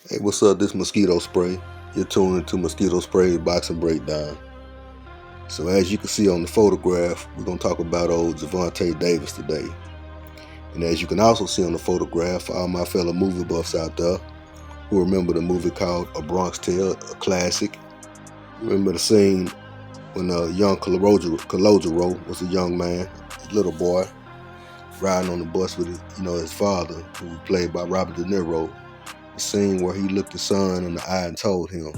Hey, what's up? This Mosquito Spray. You're tuned into Mosquito Spray Boxing Breakdown. So as you can see on the photograph, we're going to talk about old Gervonta Davis today. And as you can also see on the photograph, for all my fellow movie buffs out there who remember the movie called A Bronx Tale, a classic. Remember the scene when young Calogero was a young man, a little boy, riding on the bus with his father, who was played by Robert De Niro. The scene where he looked his son in the eye and told him,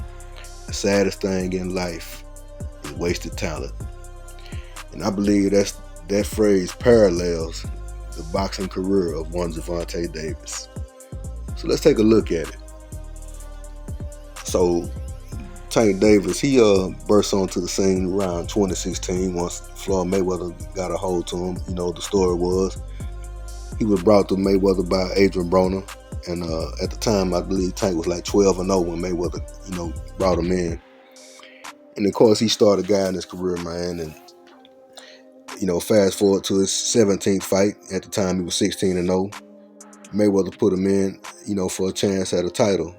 "The saddest thing in life is wasted talent." And I believe that phrase parallels the boxing career of one Gervonta Davis. So let's take a look at it. So Tank Davis, he burst onto the scene around 2016 once Floyd Mayweather got a hold to him. The story was he was brought to Mayweather by Adrian Broner. And at the time, I believe Tank was like 12-0 when Mayweather, brought him in. And of course, he started guiding his career, man. And fast forward to his 17th fight. At the time, he was 16-0. Mayweather put him in, for a chance at a title.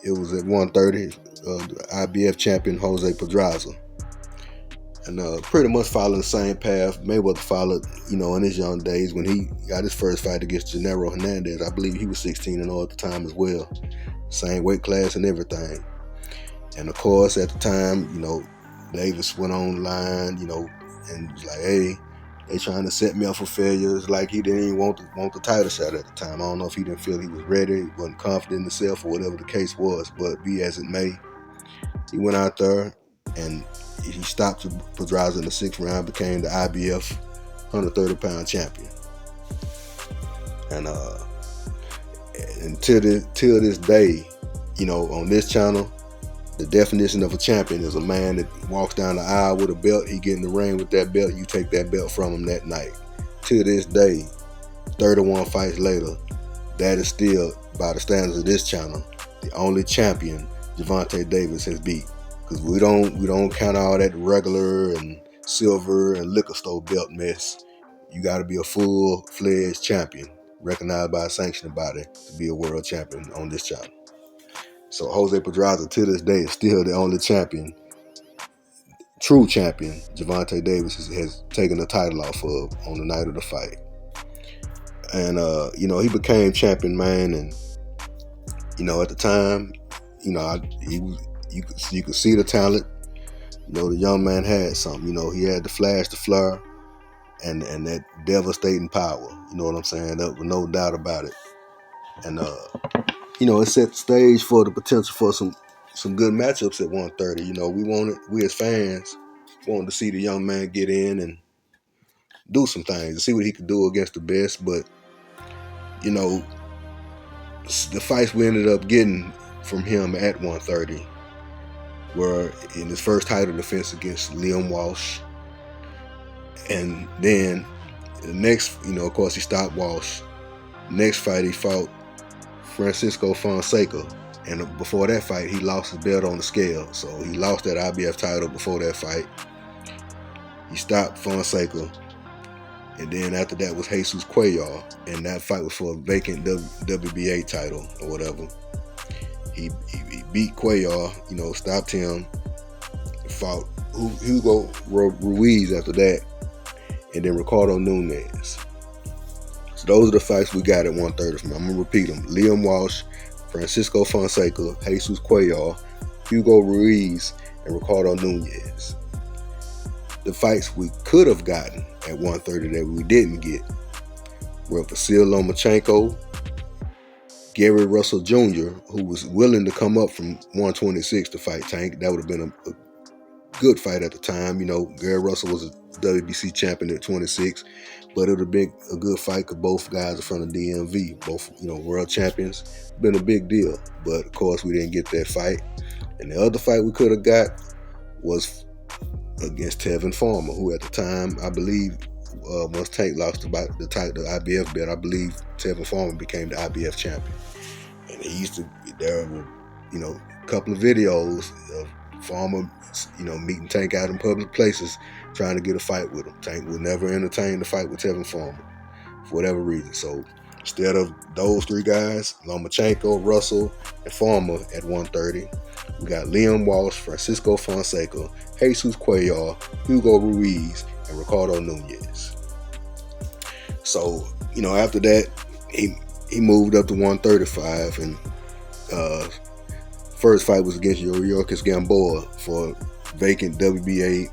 It was at 130. The IBF champion Jose Pedraza. And pretty much following the same path Mayweather followed, in his young days when he got his first fight against Gennaro Hernandez. I believe he was 16-0 at the time as well. Same weight class and everything. And of course, at the time, Davis went online, and was like, "Hey, they trying to set me up for failure." It's like he didn't even want the title shot at the time. I don't know if he didn't feel he was ready, wasn't confident in himself, or whatever the case was. But be as it may, he went out there and he stopped Pedraza in the 6th round, became the IBF 130-pound champion. And till this day, on this channel, the definition of a champion is a man that walks down the aisle with a belt. He get in the ring with that belt. You take that belt from him that night. To this day, 31 fights later, that is still, by the standards of this channel, the only champion Gervonta Davis has beat. Because we don't count all that regular and silver and liquor store belt mess. You got to be a full-fledged champion, recognized by a sanctioning body, to be a world champion on this channel. So Jose Pedraza, to this day, is still the only champion, true champion, Gervonta Davis has taken the title off of on the night of the fight. And, he became champion, man. And, at the time, you could see the talent. The young man had something. He had the flash, the flare, and that devastating power. You know what I'm saying? There was no doubt about it. And, it set the stage for the potential for some good matchups at 130. We as fans wanted to see the young man get in and do some things, to see what he could do against the best. But, the fights we ended up getting from him at 130 were in his first title defense against Liam Walsh. And then the next, of course, he stopped Walsh. Next fight, he fought Francisco Fonseca. And before that fight, he lost his belt on the scale. So he lost that IBF title before that fight. He stopped Fonseca. And then after that was Jesus Cuellar. And that fight was for a vacant WBA title or whatever. He beat Cuellar, stopped him. Fought Hugo Ruiz after that. And then Ricardo Nunez. So those are the fights we got at 130 from him. I'm going to repeat them. Liam Walsh, Francisco Fonseca, Jesus Cuellar, Hugo Ruiz, and Ricardo Nunez. The fights we could have gotten at 130 that we didn't get were Vasil Lomachenko, Gary Russell Jr., who was willing to come up from 126 to fight Tank. That would have been a good fight at the time. Gary Russell was a WBC champion at 26, but it would have been a good fight because both guys are from the DMV, both, world champions. Been a big deal, but of course we didn't get that fight. And the other fight we could have got was against Tevin Farmer, who at the time, I believe, once Tank lost the IBF belt, I believe Tevin Farmer became the IBF champion. And there were, a couple of videos of Farmer, meeting Tank out in public places, trying to get a fight with him. Tank would never entertain the fight with Tevin Farmer for whatever reason. So instead of those three guys, Lomachenko, Russell, and Farmer at 130. We got Liam Walsh, Francisco Fonseca, Jesus Cuellar, Hugo Ruiz, and Ricardo Nunez. So, after that, he moved up to 135, and first fight was against Yorkis Gamboa for vacant WBA,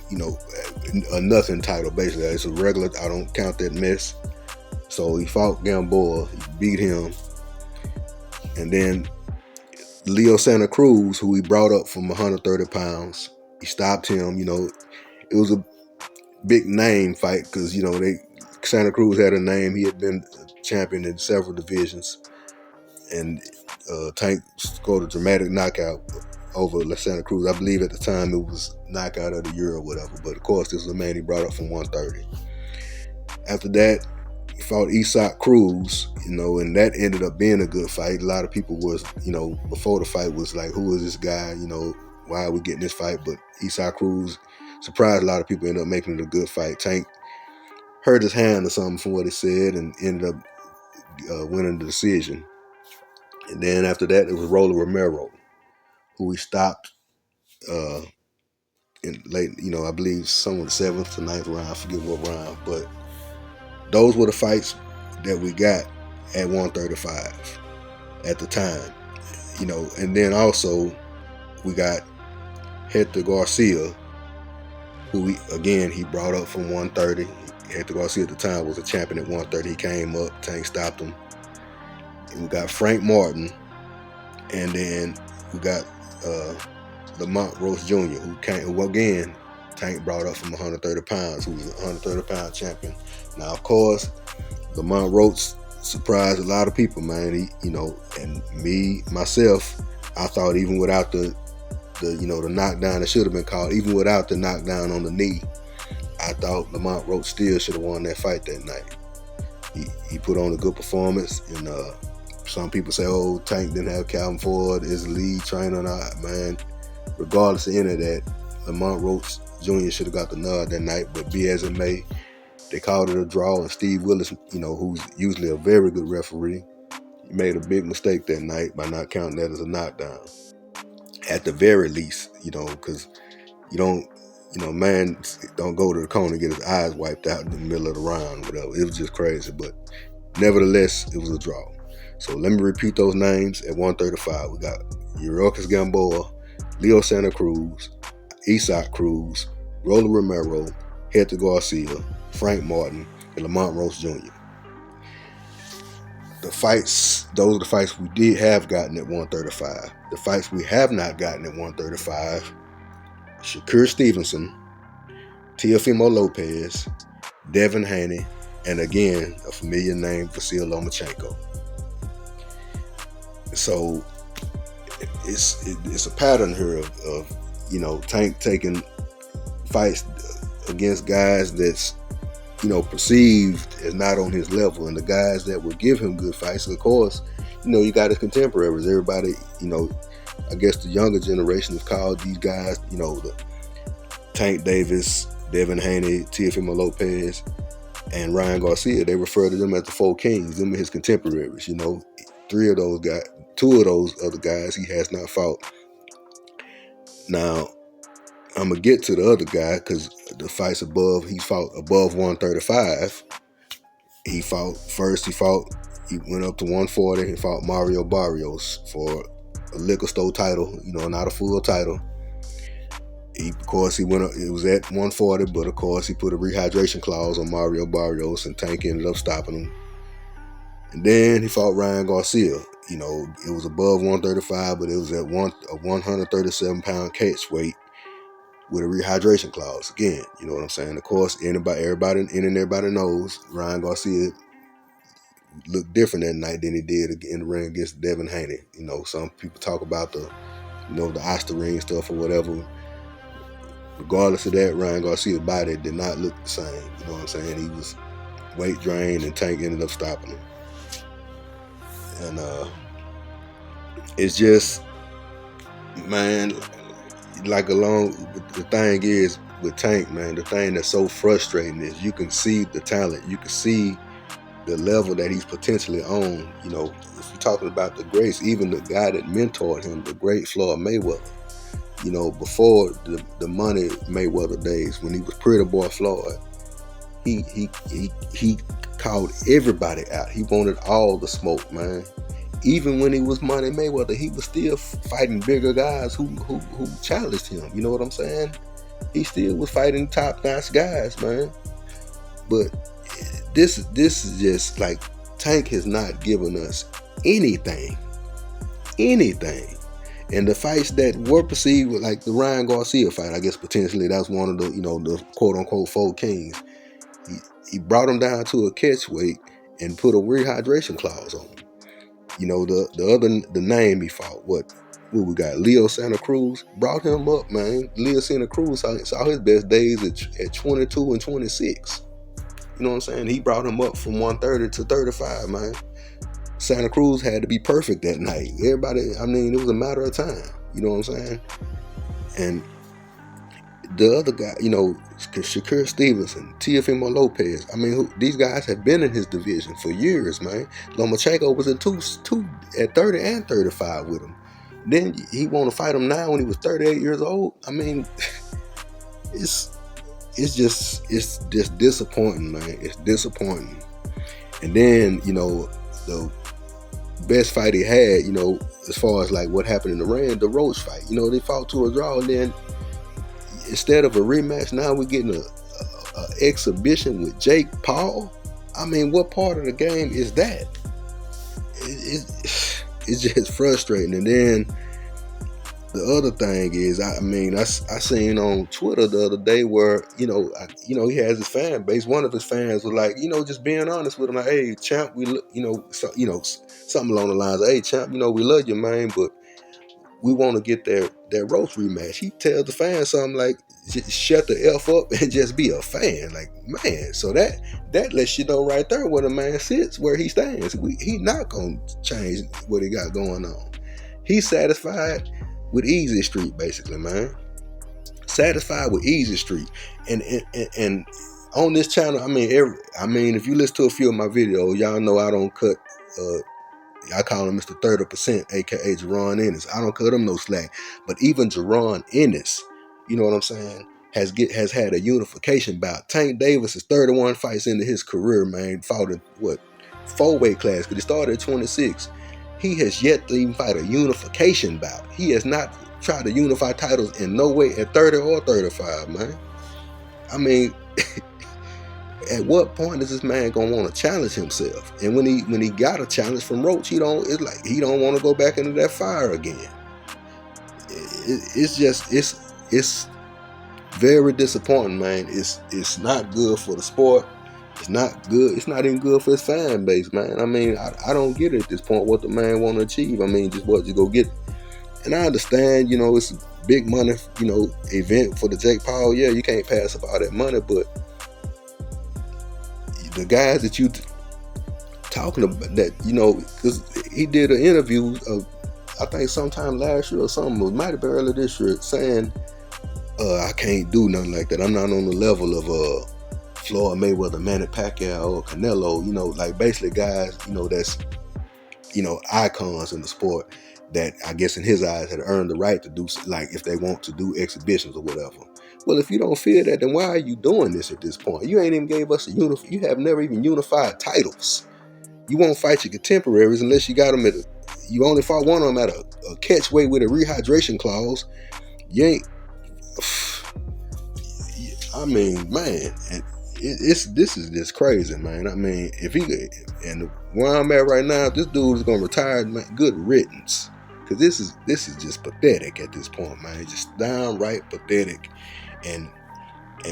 a nothing title, basically. It's a regular, I don't count that mess. So he fought Gamboa, he beat him, and then Leo Santa Cruz, who he brought up from 130 pounds, he stopped him. It was a big name fight because, Santa Cruz had a name. He had been champion in several divisions, and Tank scored a dramatic knockout over Santa Cruz. I believe at the time it was knockout of the year or whatever, but of course this was a man he brought up from 130. After that, he fought Isaac Cruz, and that ended up being a good fight. A lot of people was, before the fight was like, who is this guy? Why are we getting this fight? But Isaac Cruz surprised a lot of people, ended up making it a good fight. Tank hurt his hand or something from what he said and ended up winning the decision. And then after that, it was Roller Romero, who he stopped in late, I believe some of the 7th to 9th round, I forget what round, but those were the fights that we got at 135 at the time, and then also we got Hector Garcia, who he brought up from 130. Hector Garcia at the time was a champion at 130. He came up, Tank stopped him. And we got Frank Martin, and then we got Lamont Roach Jr., who again Tank brought up from 130 pounds, who was a 130 pound champion. Now, of course, Lamont Roach surprised a lot of people, man. And me, myself, I thought even without the knockdown that should have been called, even without the knockdown on the knee, I thought Lamont Roach still should have won that fight that night. He put on a good performance, and some people say, oh, Tank didn't have Calvin Ford as the lead trainer. Man, regardless of any of that, Lamont Roach Jr. should have got the nod that night, but be as it may, they called it a draw, and Steve Willis, who's usually a very good referee, he made a big mistake that night by not counting that as a knockdown. At the very least, because man don't go to the corner and get his eyes wiped out in the middle of the round, whatever. It was just crazy, but nevertheless, it was a draw. So let me repeat those names at 135. We got Yorkis Gamboa, Leo Santa Cruz, Isaac Cruz, Roller Romero, Hector Garcia, Frank Martin, and Lamont Roach Jr. Those are the fights we did have gotten at 135. The fights we have not gotten at 135, Shakur Stevenson, Teofimo Lopez, Devin Haney, and again, a familiar name, Vasil Lomachenko. So it's a pattern here of Tank taking fights against guys that's perceived as not on his level, and the guys that would give him good fights, of course, you got his contemporaries. Everybody, I guess the younger generation has called these guys, the Tank Davis, Devin Haney, Teofimo Lopez, and Ryan Garcia. They refer to them as the Four Kings. Them are his contemporaries. 3 of those guys, 2 of those other guys he has not fought. Now, I'm gonna get to the other guy because the fights above, he fought above 135. He went up to 140. He fought Mario Barrios for a liquor store title, not a full title. Of course, he went up, it was at 140, but of course he put a rehydration clause on Mario Barrios, and Tank ended up stopping him. And then he fought Ryan Garcia. It was above 135, but it was at a 137 pound catch weight with a rehydration clause. Again, you know what I'm saying? Of course, everybody knows Ryan Garcia looked different that night than he did in the ring against Devin Haney. Some people talk about the Oster ring stuff or whatever. Regardless of that, Ryan Garcia's body did not look the same. You know what I'm saying? He was weight drained, and Tank ended up stopping him. And it's just, man, the thing is with Tank, man, the thing that's so frustrating is you can see the talent, you can see the level that he's potentially on. You know, if you're talking about the greats, even the guy that mentored him, the great Floyd Mayweather. You know, before the money Mayweather days, when he was Pretty Boy Floyd, he called everybody out. He wanted all the smoke, man. Even when he was Money Mayweather, he was still fighting bigger guys who challenged him. You know what I'm saying? He still was fighting top-notch guys, man. But this is just like Tank has not given us anything. And the fights that were perceived like the Ryan Garcia fight, I guess potentially that's one of the, you know, the quote-unquote four kings. He brought him down to a catch weight and put a rehydration clause on him. You know, the name he fought, what we got? Leo Santa Cruz brought him up, man. Leo Santa Cruz saw his best days at 22 and 26. You know what I'm saying? He brought him up from 130 to 35, man. Santa Cruz had to be perfect that night. Everybody, I mean, it was a matter of time. You know what I'm saying? And the other guy, you know, Shakur Stevenson, Teofimo Lopez. I mean, these guys have been in his division for years, man. Lomachenko was in two at 30 and 35 with him. Then he want to fight him now when he was 38 years old. I mean, it's just disappointing, man. It's disappointing. And then, you know, the best fight he had, you know, as far as like what happened in the ring, the Roach fight. You know, they fought to a draw, and then instead of a rematch, now we're getting a exhibition with Jake Paul. I mean, what part of the game is that? It's just frustrating. And then the other thing is, I mean, I seen on Twitter the other day where, you know, he has his fan base. One of his fans was like, you know, just being honest with him, like, hey, champ, something along the lines of, hey, champ, you know, we love you, man, but we want to get that Roach rematch. He tells the fans something like, shut the F up and just be a fan. Like, man, so that lets you know right there where the man sits, where he stands. He not going to change what he got going on. He's satisfied with Easy Street, basically, man. Satisfied with Easy Street. And on this channel, I mean, if you listen to a few of my videos, y'all know I don't cut I call him Mr. 30%, aka Jerron Ennis. I don't cut him no slack. But even Jerron Ennis, you know what I'm saying, has had a unification bout. Tank Davis is 31 fights into his career, man. Fought in what, 4-weight class, because he started at 26. He has yet to even fight a unification bout. He has not tried to unify titles in no way at 30 or 35, man. I mean, at what point is this man gonna want to challenge himself? And when he got a challenge from Roach, he don't want to go back into that fire again. It's very disappointing, man. It's not good for the sport. It's not good. It's not even good for his fan base, man. I mean, I don't get it at this point what the man want to achieve. I mean, just what you go get. And I understand, you know, it's a big money, you know, event for the Jake Paul. Yeah, you can't pass up all that money, but the guys that you talking about, that, you know, because he did an interview I think sometime last year or something, it might have been earlier this year, saying I can't do nothing like that. I'm not on the level of Floyd Mayweather, Manny Pacquiao, or Canelo. You know, like basically guys, you know, that's, you know, icons in the sport that I guess in his eyes had earned the right to do, like, if they want to do exhibitions or whatever. Well, if you don't feel that, then why are you doing this at this point? You ain't even gave us you have never even unified titles. You won't fight your contemporaries unless you got them you only fought one of them at a catch weight with a rehydration clause. You ain't, I mean, man, this is just crazy, man. I mean, if he, and where I'm at right now, this dude is gonna retire, man, good riddance. Cause this is just pathetic at this point, man. It's just downright pathetic. And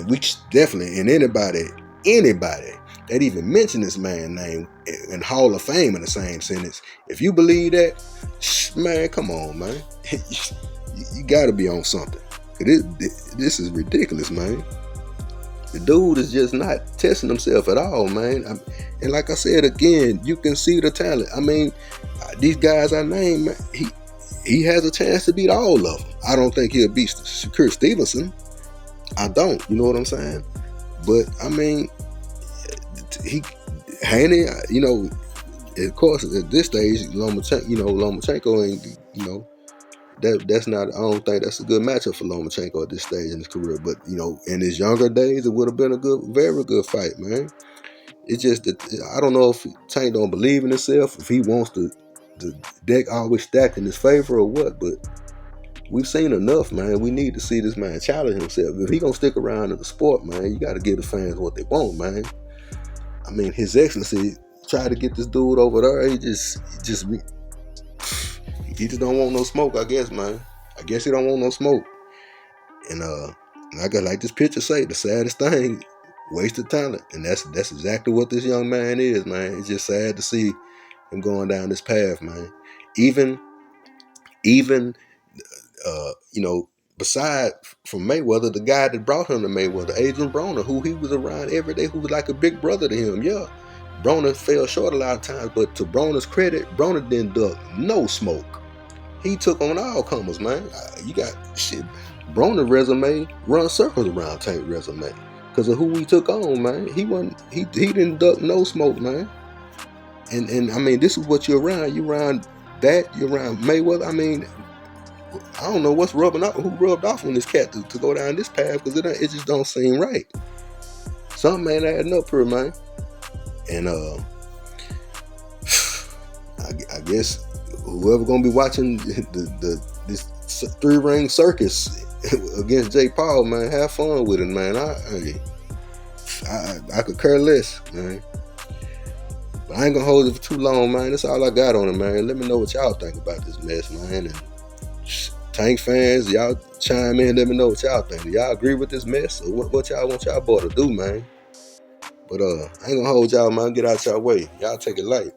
we definitely, and anybody that even mention this man's name in Hall of Fame in the same sentence, if you believe that, man, come on, man. you gotta be on something. This is ridiculous, man. The dude is just not testing himself at all, man. And like I said again, you can see the talent. I mean, these guys I named, man, he has a chance to beat all of them. I don't think he'll beat Shakur Stevenson. I don't, you know what I'm saying? But I mean, Haney, of course, at this stage, Lomachenko ain't, that's not. I don't think that's a good matchup for Lomachenko at this stage in his career. But in his younger days, it would have been a very good fight, man. It's just that I don't know if Tank don't believe in himself, if he wants the deck always stacked in his favor or what. But we've seen enough, man. We need to see this man challenge himself. If he gonna stick around in the sport, man, you got to give the fans what they want, man. I mean, His Excellency tried to get this dude over there. He just don't want no smoke, I guess, man. I guess he don't want no smoke. And I got like this picture say, the saddest thing, wasted talent. And that's exactly what this young man is, man. It's just sad to see him going down this path, man. Even beside from Mayweather, the guy that brought him to Mayweather, Adrian Broner, who he was around every day, who was like a big brother to him. Yeah, Broner fell short a lot of times, but to Broner's credit, Broner didn't duck no smoke. He took on all comers, man. You got shit. Broner's resume runs circles around Tank's resume because of who he took on, man. He didn't duck no smoke, man. And I mean, this is what you're around. You're around Mayweather. I mean, I don't know what's who rubbed off on this cat to go down this path, because it just don't seem right. Something ain't adding up here, man. And I guess whoever gonna be watching this 3-ring circus against Jake Paul, man, have fun with it, man. I could care less, man. But I ain't gonna hold it for too long, man. That's all I got on it, man. Let me know what y'all think about this mess, man. And Tank fans, y'all chime in. Let me know what y'all think. Do y'all agree with this mess, or what y'all want y'all boy to do, man? But I ain't gonna hold y'all, man. Get out y'all way. Y'all take it light.